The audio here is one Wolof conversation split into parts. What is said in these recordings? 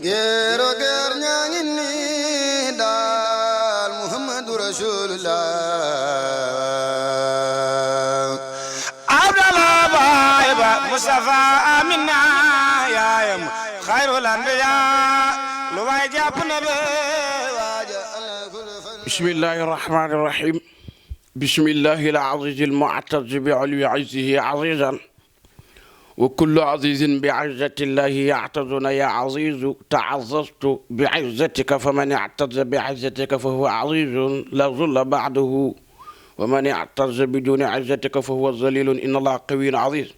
géero géer ñaa ngi nii daal Muhammadu Rasulullah Abdallah baay ba Mustafa Amina yaayam xayrul anbiya lu waay jàpp na be waaja bismillahi rahmani rahim bismillahi al-aziz al-mu'taz bi ulwi izzihi azizan wa kullu azizin bi izzatillahi ya'tazuna ya azizu ta'azzaztu bi izzatika faman i'tazza bi izzatika fa huwa azizun la zulla ba'dahu wa man i'tazza biduni izzatika fa huwa zalilun inna allaha qawiyyun aziz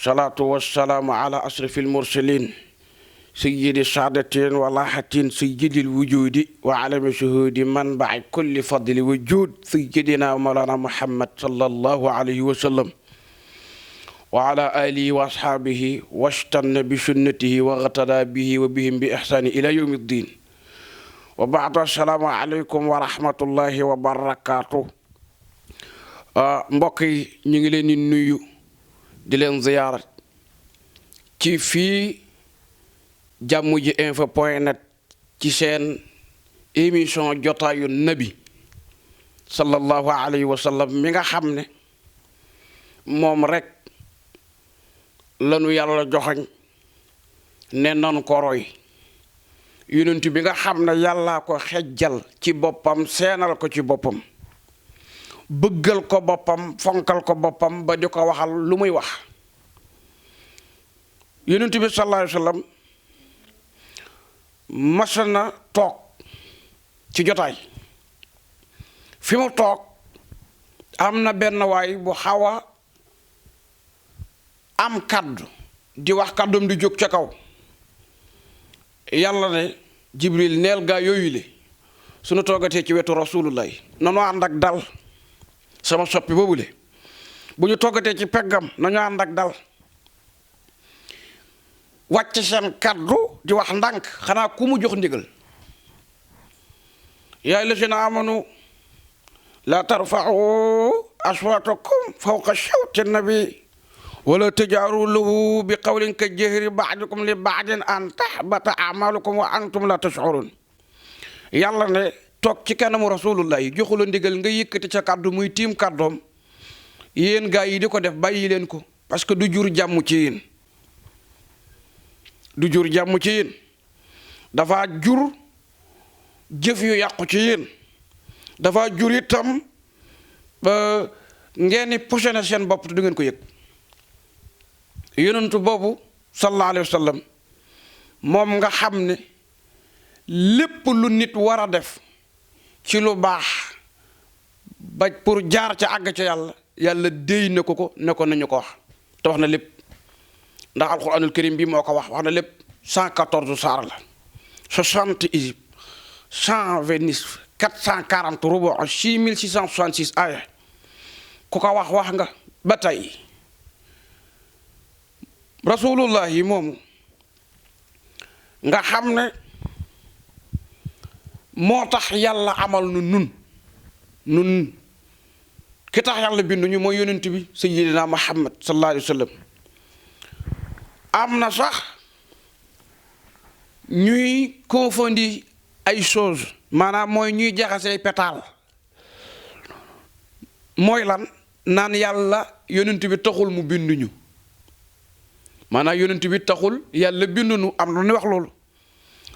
salatu wassalamu ala asrafil mursalin سيد السعادة ولاحة سيد الوجود وعلم شهود منبع كل فضل وجود سيدنا ومولانا محمد صلى الله عليه وسلم وعلى آله وأصحابه واستنى بسنته واغتدى به وبهم بإحسان إلى يوم الدين وبعد السلام عليكم ورحمة الله وبركاته mbokk yi ñu ngi leen di nuyu di leen ziyaara ci fii jàmm ji info point net ci seen émission jotaayu nabi sallallahu alayhi wa sallam mi nga xam ne moom rek lanu yàlla joxoñ ne nan ko roy yonent bi nga xam ne yàllaa ko xejjal ci boppam seenal ko ci boppam bëggal ko boppam fonkal ko boppam ba di ko waxal lu muy wax yonent bi sallallahu alayhi wa sallam masana toog ci jotaay fi mu toog am na benn waay bu xaw a am kaddu di wax kaddum di jóg ca kaw yàlla ne jibril neel gaa yooyu le sunu toogatee ci wetu rasulullah nanu ànd ak dal sama soppi boobule bu ñu toogatee ci peggam nañu ànd ak dal wàcc seen kaddu di wax ndànk xanaa ku mu jox ndigal yaa lazina amanu la tarfa'u aswatakum fawqa sawti nabi wala tajaaru lahu bi qawlin ka jahri ba'dikum li ba'din an tahbata a'malukum wa antum la tash'urun yàlla ne toog ci kanamu rasulullah yi joxu la ndigal nga yëkkati ca kaddu muy tiim kaddoom yéen gaa yi di ko def bàyyi leen ko parce que du jur jàmm ci yéen du jur jàmm ci yéen dafa jur jëf yu yàqu ci yéen dafa jur itam ngeen ni posone seen bopp te du ngeen ko yëg yonentu boobu sallallahu alayhi wa sallam moom nga xam ne lépp lu nit war a def ci lu baax ba pour jaar ca àgg ca yàlla déy na ko ne ko nañu ko wax te wax na lépp ndax alquranul karim bi moo ko wax na lépp 114 saar la 60 isib 129 440 rubu 6666 aya ku ko wax nga ba tey rasulullah yi moomu nga xam ne moo tax yàlla amal nun ki tax yàlla binduñu mooy yonent bi sayyidina Muhammad sallallahu alayhi wa sallam am na sax ñuy confondir ay choses maanaam mooy ñuy jaxase ay pétale mooy lan naan yàlla yonent bi taxul mu binduñu maanaam yonent bi taxul yàlla binduñu am na ñu wax loolu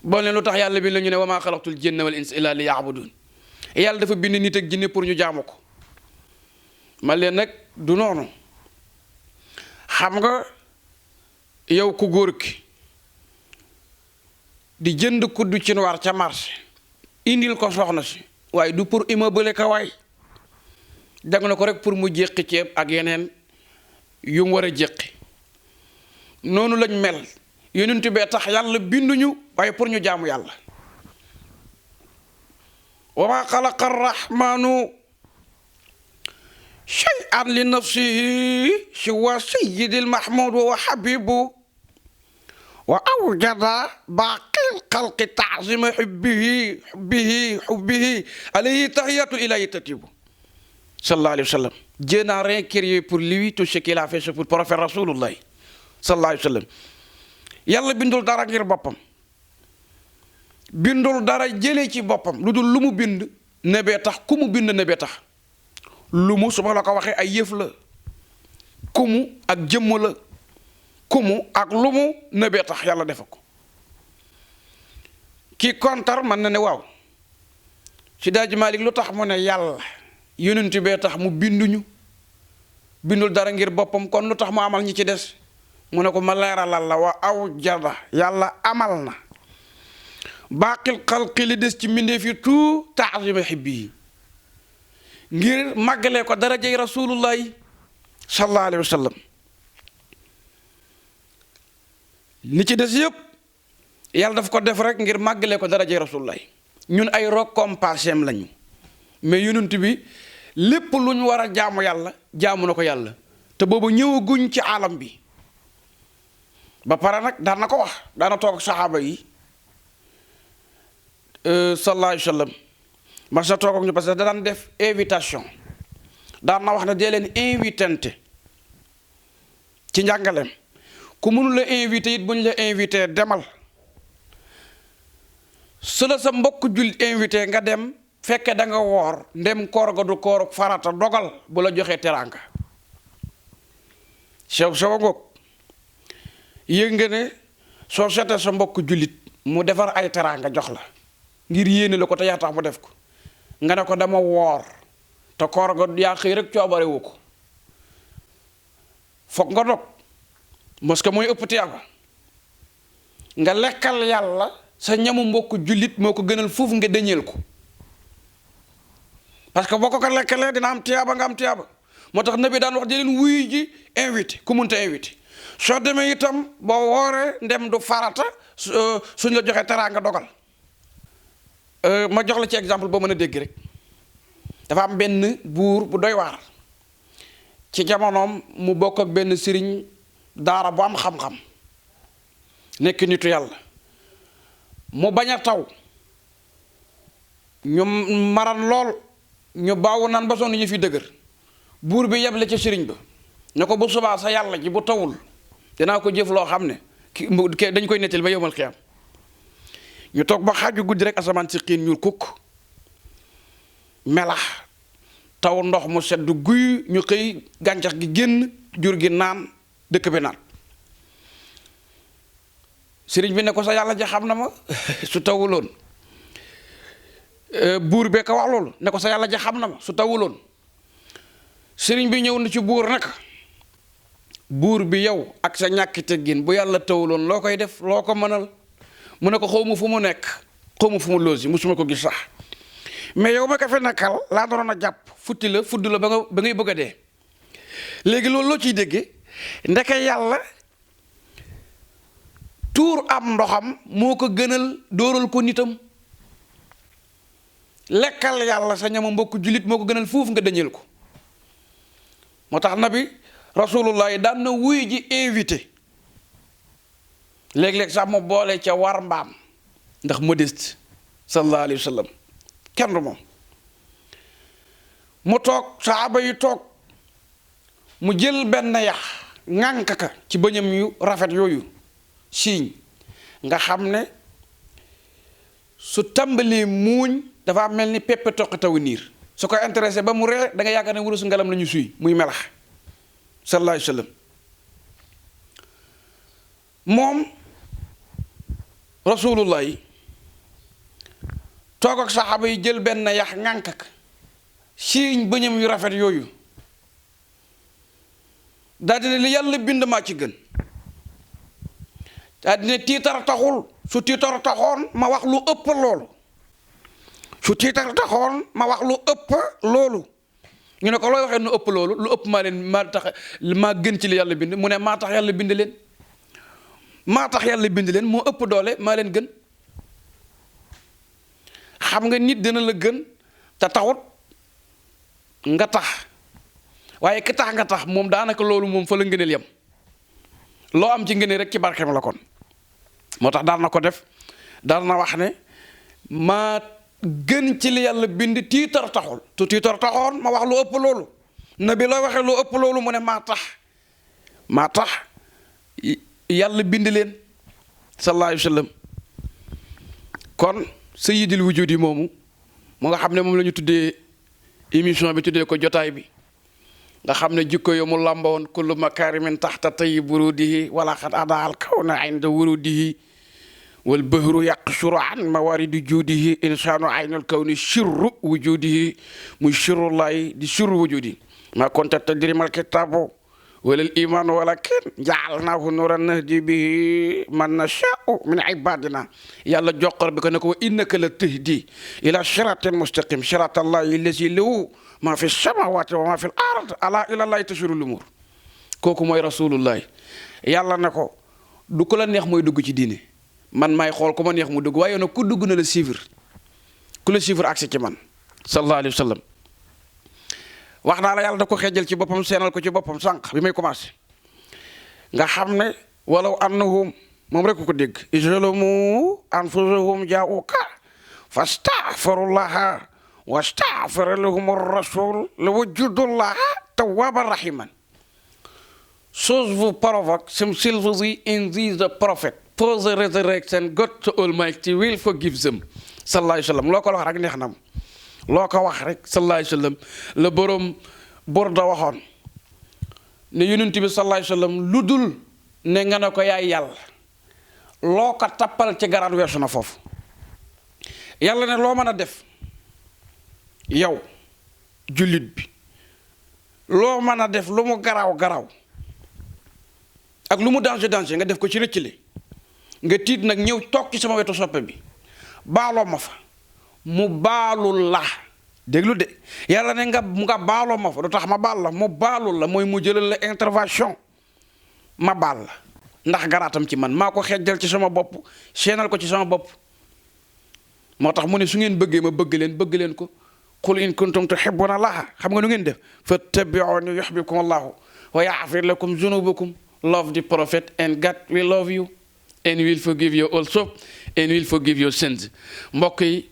boo leen lu tax yàlla bind la ñu ne wa maa xalaqtul jinna wal insa illa li ya'budun yàlla dafa bind nit ak jinne pour ñu jaamu ko man leen nag du noonu xam nga yow ku góor ki di jënd kuddu ci noir ca marché indil ko soxna si waaye du pour immeuble ka waay dang na ko rek pour mu jéqi ceeb ak yeneen yu mu war a jéqi noonu lañ mel yonent bee tax yàlla binduñu waaye pour ñu jaamu yàlla wa ma xalaqa arrahmanu shay'an li nafsihi siwa sayyidil mahmud wa habibu wa awjada baaqil xalqi ta'zima hubbihi alayhi tahiyatul ilahi tatibu sallallahu alayhi wa sallam Dieu n'a rien créé pour lui, tout ce qu'il a fait c'est pour prophète Rasulullah sallallahu alayhi wa sallam yàlla bindul dara ngir boppam bindul dara jëlee ci boppam lu dul lu mu bind nebee tax ku mu bind nebee tax lu mu su ma la ko waxee ay yëf la ku mu ak jëmm la ku mu ak lu mu nebee tax yàlla defe ko ki kontar mën na ne waaw si daaji Malik lu tax mu ne yàlla yonent bee tax mu binduñu bindul dara ngir boppam kon lu tax mu amal ñi ci des mu ne ko ma leeralal la wa aw jada yàlla amal na baaqil xalqi li des ci mbindeef yi tout taazima xibbi yi ngir màggalee ko darajay rasulullahi sallallahu alayhi wa sallam li ci des yëpp yàlla daf ko def rek ngir màggalee ko darajay rasulullahi ñun ay récompenseem lañu mais yonent bi lépp lu ñu war a jaamu yàlla jaamu na ko yàlla te boobu ñëwaguñ ci alam bi ba pare nag daan na ko wax daana toog ak saxaaba yi sallallahu alayhi wa sallam ma sa toog ak ñu parce que da daan def invitation daan na wax ne dee leen invitante ci njàngaleem ku mënu la invité it bu ñu la invité demal su la sa mbokk jullit invité nga dem fekke da nga woor ndem koor ga du koor farata dogal bu la joxee teraanga sew sew a ngoog yëg nga ne soo seetee sa mbokk jullit mu defar ay teraanga jox la ngir yéene la ko te yaa tax mu def ko nga ne ko dama woor te koor ga yaa xëy rek coobare wu ko foog nga dog parce que mooy ëpp tiyaaba nga lekkal yàlla sa ñamu mbokk jullit moo ko gënal foofu nga dëñeel ko parce que boo ko lekkalee dina am tiyaaba nga am tiyaaba moo tax nabi daan wax di leen wuyu ji invité ku munta invité soo demee itam boo wooree ndem du farata suñ la joxee teraanga dogal ma jox la ci exemple boo mën a dégg rek dafa am benn buur bu doy waar ci jamonoom mu bokk ak benn sëriñ daara bu am xam-xam nekk nitu yàlla mu bañ a taw ñu maran lool ñu baawu naan ba sonn ñu fi dëgër buur bi yeble ca sëriñ ba ne ko bu subaa sa yàlla ji bu tawul dinaa ko jëf loo xam ne ki dañ koy nettali ba yowmal xiyaam ñu toog ba xaaju guddi rek asamaan si xiin ñuul kukk melax taw ndox mu sedd guy ñu xëy gàncax gi génn jur gi naan dëkk bi naan sëriñ bi ne ko sa yàlla ji xam na ma su tawuloon buur bee ko wax loolu ne ko sa yàlla ji xam na ma su tawuloon sëriñ bi ñëw na ci buur nag buur bi yow ak sa ñàkki teggin bu yàlla tawuloon loo koy def loo ko mënal mu ne ko xaw ma fu mu nekk xaw ma fu mu loosi musuma ko gis sax mais yow ma ko fi nekkal laa doon a jàpp futti la fudd la ba ngay bëgg a dee léegi loolu loo ciy déggee ndeke yàlla tuur am ndoxam moo ko gënal dóoral ko nitam lekkal yàlla sa ñama mbokk jullit moo ko gënal foofu nga dëñeel ko moo tax nabi rasulullah yi daan na wuy ji invité léeg-léeg sax mu boole ca war mbaam ndax modeste sallallahu alayhi wa sallam kenn du moom mu toog saaba yi toog mu jël benn yax ŋànk ka ci bëñam yu rafet yooyu siiñ nga xam ne su tàmbalee muuñ dafa mel ni peppe toqi taw niir su ko intéressé ba mu ree da nga yaakaar ne wurus ngalam la ñu suy muy melax sallallahu alayhi wa sallam moom rasulullah yi toog ak saxaaba yi jël benn yax ŋànk ka siiñ bëñam yu rafet yooyu daal dina li yàlla bind maa ci gën daal dina tiitar taxul su tiitar taxoon ma wax lu ëpp loolu su tiitar taxoon ma wax lu ëpp loolu ñu ne ko looy waxee nu ëpp loolu lu ëpp maa gën ci li yàlla bind mu ne maa tax yàlla bind leen maa tax yàlla bind leen moo ëpp doole maa leen gën xam nga nit dina la gën te taxut nga tax waaye ki tax nga tax moom daanaka loolu moom fa la ngëneel yam loo am ci ngëneel rek ci barkeem la kon moo tax daan na ko def daan na wax ne maa gën ci li yàlla bind tiitar taxul tu tiitar taxoon ma wax lu ëpp loolu na bi loo waxee lu ëpp loolu mu ne maa tax yàlla bind leen sallallahu alayhi wa sallam kon sayyidil wujudi moomu mu nga xam ne moom la ñu tuddee émission bi tuddee ko jotaay bi nga xam ne jikko yo mu làmboon kullu makarimin taxta tayi burudihi wala xat adaal kawna inda wurudihi wal bahru yaqshuru an mawaridi juudihi insaanu aynul kawni sirru wujudihi muy sirrullahi di sirru wujudi ma kunta tadri mal kitabu wala al iman walakin jaalnaahu nuran nahdi bihi man nashaa'u min ibadina yàlla joxor bi ko ne ko wa innaka la tahdi ila siratin mustaqim siratallahi allazi lahu ma fi samawati wa ma fi l ard ala ila llahi tasiru lumur kooku mooy rasulullahi yàlla ne ko du ko la neex mooy dugg ci diine man maay xool ku ma neex mu dugg waaye nag ku dugg na la suivre ku la suivre agsi ci man sallallahu alayhi wa sallam wax naa la yàlla da ko xeejal ci boppam seenal ko ci boppam sànq bi may commencé nga xam ne walaw annahum moom rek ko dégg izlamu anfusahum jaa'uka fastaghfirullaha wastaghfara lahum ar-rasul lawajjadullaha tawwaban rahiman. Chose vous provoque, simplicity in the prophet. For the resurrection, God the Almighty will forgive them. sallallahu alayhi wa sallam loo ko wax rek neex na ma loo ko wax rek sallallahu alayhi wa sallam la borom Burda waxoon ne yonent bi sallallahu alayhi wa sallam lu dul ne nga ne ko yaay yàlla loo ko tappal ci garaat weesu na foofu yàlla ne loo mën a def yow jullit bi loo mën a def lu mu garaaw garaaw ak lu mu danger nga def ko ci rëccale nga tiit nag ñëw toog ci sama wetu soppe bi baaloo ma fa mu baalul la déglu de yàlla ne nga baaloo ma fa du tax ma baal la mu baalul la mooy mu jëlal la intervention ma baal la ndax garaatam ci man maa ko xejjal ci sama bopp seenal ko ci sama bopp moo tax mu ne su ngeen bëggee ma bëgg leen ko qul in kuntum tuhibbuna allaha xam nga nu ngeen def fattabi'uni yuhibbukum allahu wa yaghfir lakum zunubakum. Love the prophet and God will love you and will forgive you also and will forgive your sins. mbokk yi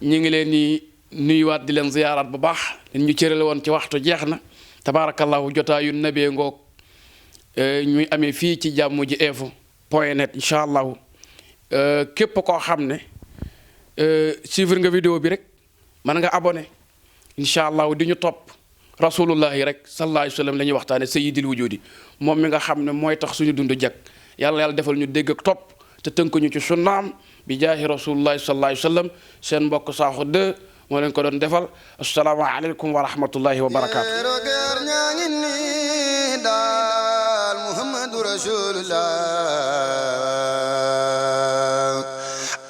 ñu ngi leen di nuyuwaat di leen ziyaaraat bu baax ñu cërale woon ci waxtu jeex na tabaarakallahu jotaayu nabee ngoog ñuy amee fii ci jàmm ji info.net incha allahu képp koo xam ne suivre nga vidéo bi rek mën nga abonné incha allahu di ñu topp rasulullahi rek sallallahu alayhi wa sallam la ñuy waxtaane sayyidil wujudi moom mi nga xam ne mooy tax suñu dund jag yàlla defal ñu dégg ak topp te tënk ñu ci sunnaam bi jaahi rasulullahi sallallahu alayhi wa sallam seen mbokk Sakho 2 moo leen ko doon defal assalaamu aleykum wa rahmatullahi wa barakaatu. Muhammadu rasulullah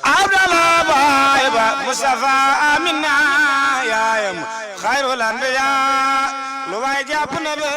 Abdallah baay ba Mustafa Amina yaayam xayrul anbiya lu waay jàpp na be